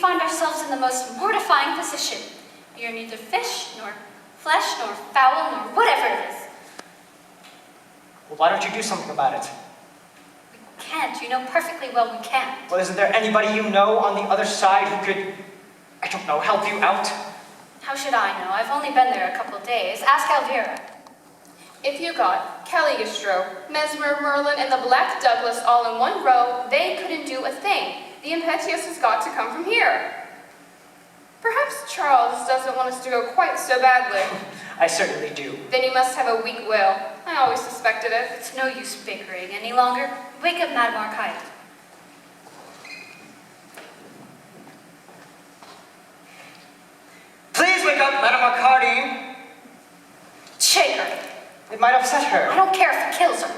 find ourselves in the most mortifying position. We are neither fish, nor flesh, nor fowl, nor whatever it is. Well, why don't you do something about it? We can't. You know perfectly well we can't. Well, isn't there anybody you know on the other side who could, I don't know, help you out? How should I know? I've only been there a couple of days. Ask Elvira. If you got Caligostro, Mesmer, Merlin, and the Black Douglas all in one row, they couldn't do a thing. The impetus has got to come from here. Perhaps Charles doesn't want us to go quite so badly. I certainly do. Then you must have a weak will. I always suspected it. It's no use bickering any longer. Wake up Madame Arcati. Please wake up Madame Arcati. Shake her. It might upset her. I don't care if it kills her.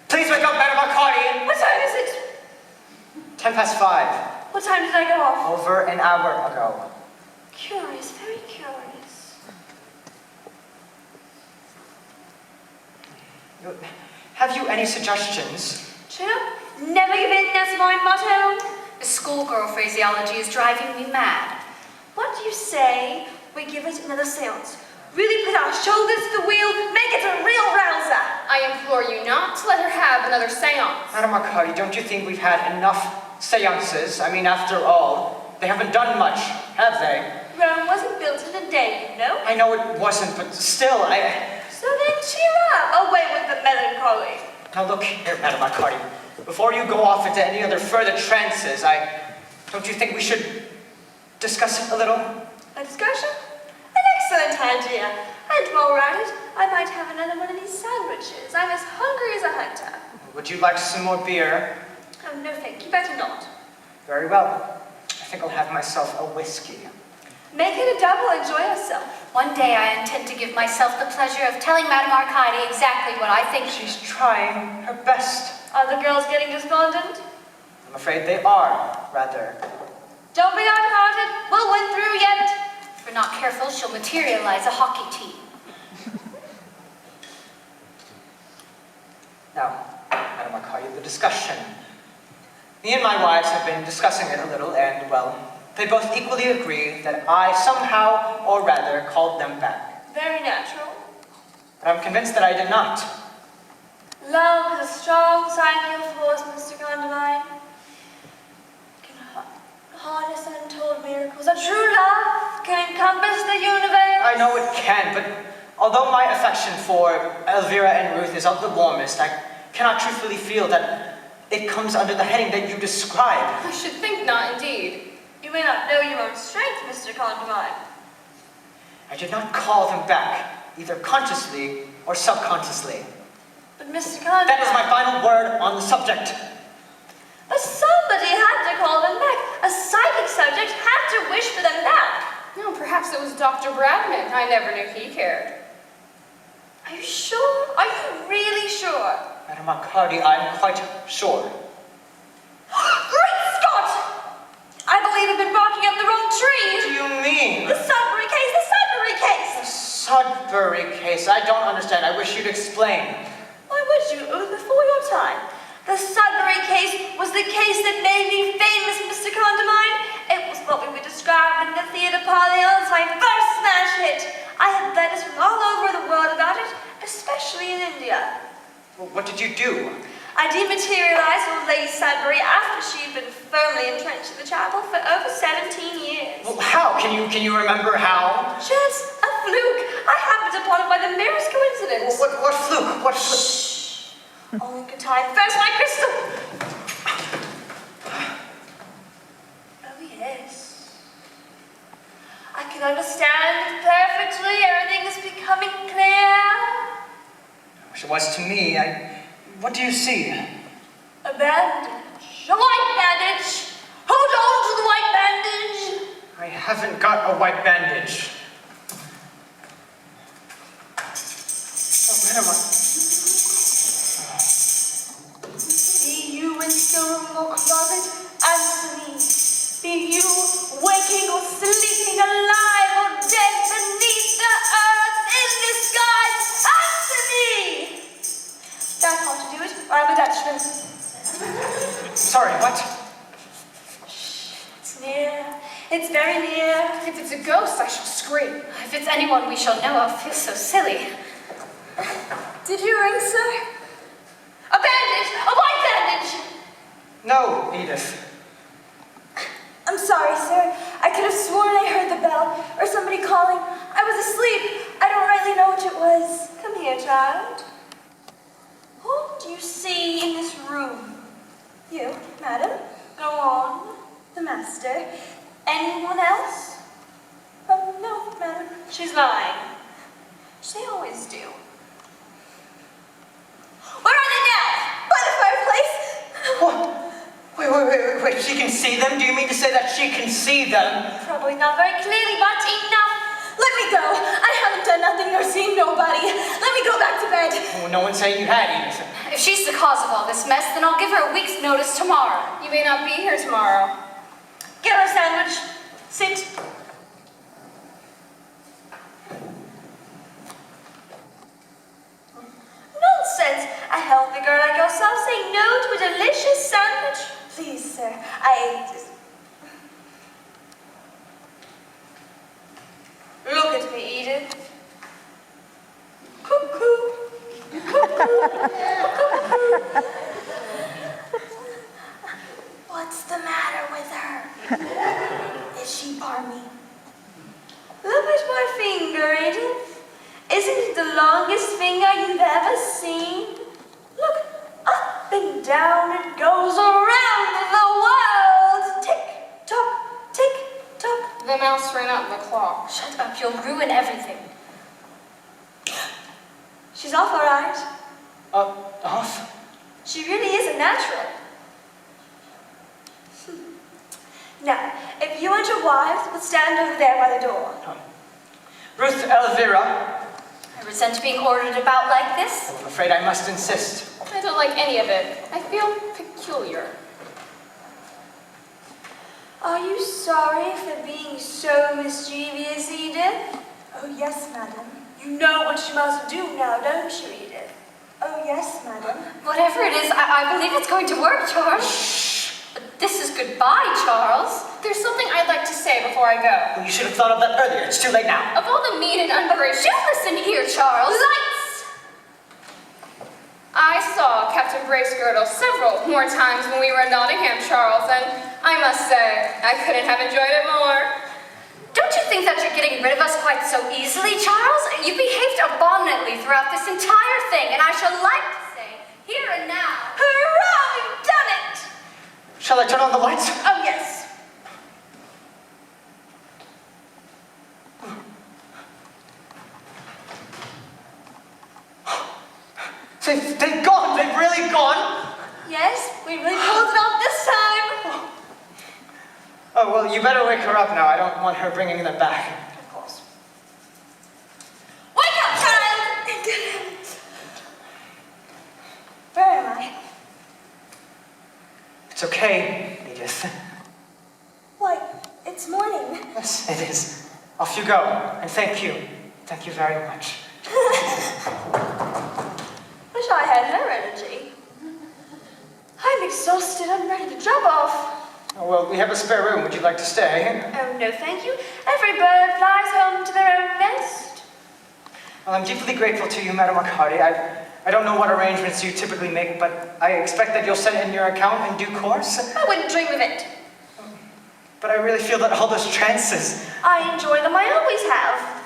Please wake up Madame Arcati. What time is it? 5:10. What time did I go off? Over an hour ago. Curious, very curious. Have you any suggestions? True? Never give in, that's my motto. The schoolgirl phraseology is driving me mad. What do you say we give it another seance? Really put our shoulders to the wheel, make it a real rouser. I implore you not to let her have another seance. Madame Arcati, don't you think we've had enough seances? I mean, after all, they haven't done much, have they? Rome wasn't built in a day, you know? I know it wasn't, but still, So then cheer up, away with the melancholy. Now look here, Madame Arcati. Before you go off into any other further trances, don't you think we should discuss it a little? A discussion? An excellent idea. And while we're at it, I might have another one of these sandwiches. I'm as hungry as a hunter. Would you like some more beer? Oh, no thank you, better not. Very well. I think I'll have myself a whiskey. Make it a double, enjoy yourself. One day I intend to give myself the pleasure of telling Madame Arcati exactly what I think. She's trying her best. Are the girls getting despondent? I'm afraid they are, rather. Don't be downhearted, we'll win through yet. If we're not careful, she'll materialize a hockey team. Now, Madame Arcati, the discussion. Me and my wives have been discussing it a little, and, well, they both equally agree that I somehow, or rather, called them back. Very natural. But I'm convinced that I did not. Love is a strong psychical force, Mr. Condomine. Can harness untold miracles. A true love can encompass the universe. I know it can, but although my affection for Elvira and Ruth is of the warmest, I cannot truthfully feel that it comes under the heading that you describe. I should think not, indeed. You may not know your own strength, Mr. Condomine. I did not call them back, either consciously or subconsciously. But Mr. Condomine... That is my final word on the subject. But somebody had to call them back. A psychic subject had to wish for them back. No, perhaps it was Dr. Bradman. I never knew he cared. Are you sure? Are you really sure? Madame Arcati, I'm quite sure. Great Scott! I believe I've been barking up the wrong tree. What do you mean? The Sudbury case, the Sudbury case! The Sudbury case. I don't understand. I wish you'd explain. Why would you? It was before your time. The Sudbury case was the case that made me famous, Mr. Condomine. It was what we would describe in the theatre parlance my first smash hit. I had letters from all over the world about it, especially in India. Well, what did you do? I dematerialized old Lady Sudbury after she had been firmly entrenched in the chapel for over 17 years. Well, how? Can you remember how? Just a fluke. I happened upon it by the merest coincidence. What fluke? What fluke? Shh. Only good time. First, my crystal. Oh, yes. I can understand perfectly. Everything is becoming clear. I wish it was to me. What do you see? A bandage. A white bandage. Hold on to the white bandage. I haven't got a white bandage. Oh, Madame. Be you in storeroom or closet, answer me. Be you waking or sleeping, alive or dead, beneath the earth, in the skies, answer me! That's how to do it. I'm a Dutchman. Sorry, what? Shh. very near. If it's a ghost, I shall scream. If it's anyone we shall know of, feels so silly. Did you ring, sir? A bandage! A white bandage! No, Edith. I'm sorry, sir. I could have sworn I heard the bell, or somebody calling. I was asleep. I don't rightly know which it was. Come here, child. Who do you see in this room? You, madam. Go on. The master. Anyone else? Oh, no, madam. She's lying. They always do. Where are they now? By the fireplace? What? Wait, she can see them? Do you mean to say that she can see them? Probably not very clearly, but enough. Let me go. I haven't done nothing nor seen nobody. Let me go back to bed. Oh, no one's saying you had, Edith. If she's the cause of all this mess, then I'll give her a week's notice tomorrow. You may not be here tomorrow. Get her a sandwich. Sit. Nonsense. A healthy girl like yourself say no to a delicious sandwich. Please, sir. Look at me, Edith. Cuckoo. Cuckoo. What's the matter with her? Is she barmy? Look at my finger, Edith. Isn't it the longest finger you've ever seen? Look, up and down it goes around the world. Tick-tock, tick-tock. The mouse ran out the clock. Shut up, you'll ruin everything. She's off, all right. Off? She really is a natural. Now, if you and your wives would stand over there by the door. Ruth, Elvira. I resent being ordered about like this. I'm afraid I must insist. I don't like any of it. I feel peculiar. Are you sorry for being so mischievous, Edith? Oh, yes, madam. You know what you must do now, don't you, Edith? Oh, yes, madam. Whatever it is, I believe it's going to work, Charles. Shh. But this is goodbye, Charles. There's something I'd like to say before I go. Well, you should have thought of that earlier. It's too late now. Of all the mean and ungracious... Just listen here, Charles. Lights! I saw Captain Bracegirdle several more times when we were in Nottingham, Charles, and I must say, I couldn't have enjoyed it more. Don't you think that you're getting rid of us quite so easily, Charles? You behaved abominably throughout this entire thing, and I shall like to say, here and now... Hurrah, we've done it! Shall I turn on the lights? Oh, yes. They've gone. They've really gone. Yes, we really pulled it off this time. Oh, well, you better wake her up now. I don't want her bringing them back. Of course. Wake up, child! Where am I? It's okay, Edith. Why, it's morning. Yes, it is. Off you go. And thank you. Thank you very much. Wish I had her energy. I'm exhausted. I'm ready to jump off. Oh, well, we have a spare room. Would you like to stay? Oh, no, thank you. Every bird flies home to their own nest. Well, I'm deeply grateful to you, Madam Arcati. I don't know what arrangements you typically make, but I expect that you'll send in your account in due course. I wouldn't dream of it. But I really feel that all those trances... I enjoy them. I always have.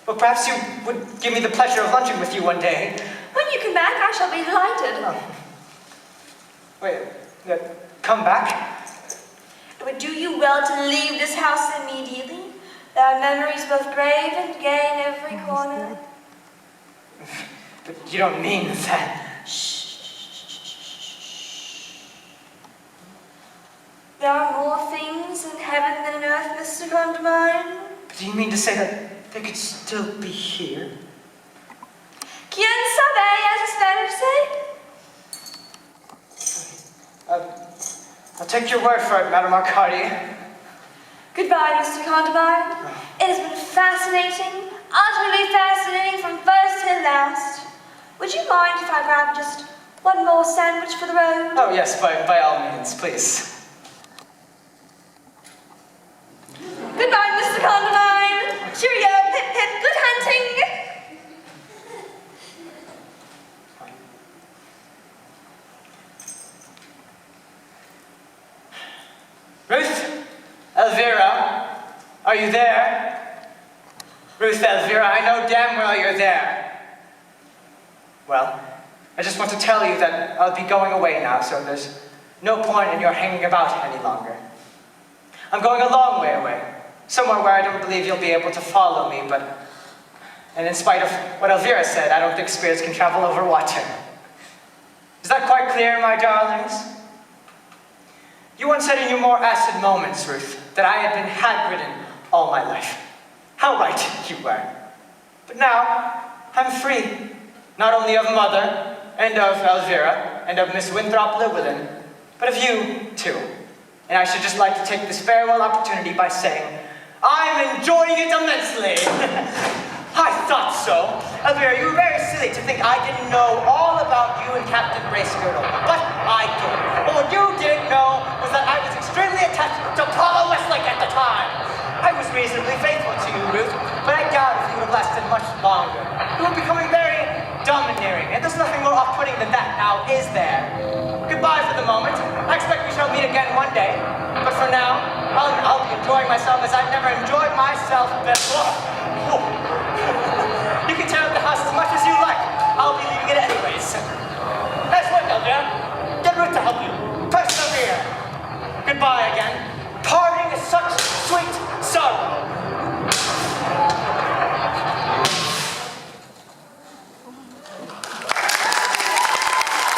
Well, perhaps you would give me the pleasure of lunching with you one day. When you come back, I shall be delighted. Oh. Wait, come back? It would do you well to leave this house immediately. There are memories both grave and gay in every corner. But you don't mean that. Shh. There are more things in heaven than in earth, Mr. Condomine. But do you mean to say that they could still be here? Quien sabe, as the Spanish say? I'll take your word for it, Madam Arcati. Goodbye, Mr. Condomine. It has been fascinating, utterly fascinating from first to last. Would you mind if I grabbed just one more sandwich for the road? Oh, yes, by all means, please. Goodbye, Mr. Condomine. Cheerio, pip pip, good hunting. Ruth, Elvira, are you there? Ruth, Elvira, I know damn well you're there. Well, I just want to tell you that I'll be going away now, so there's no point in your hanging about any longer. I'm going a long way away, somewhere where I don't believe you'll be able to follow me, and in spite of what Elvira said, I don't think spirits can travel over water. Is that quite clear, my darlings? You once said in your more acid moments, Ruth, that I had been hag-ridden all my life. How right you were. But now, I'm free, not only of Mother, and of Elvira, and of Miss Winthrop Llewellyn, but of you, too. And I should just like to take this farewell opportunity by saying, I'm enjoying it immensely! I thought so. Elvira, you were very silly to think I didn't know all about you and Captain Bracegirdle, but I did. But what you didn't know was that I was extremely attached to Paula Westlake at the time. I was reasonably faithful to you, Ruth, but I doubt if you would have lasted much longer. You were becoming very domineering, and there's nothing more off-putting than that now, is there? Goodbye for the moment. I expect we shall meet again one day, but for now, I'll be enjoying myself as I've never enjoyed myself before. You can tear up the house as much as you like. I'll be leaving it anyways.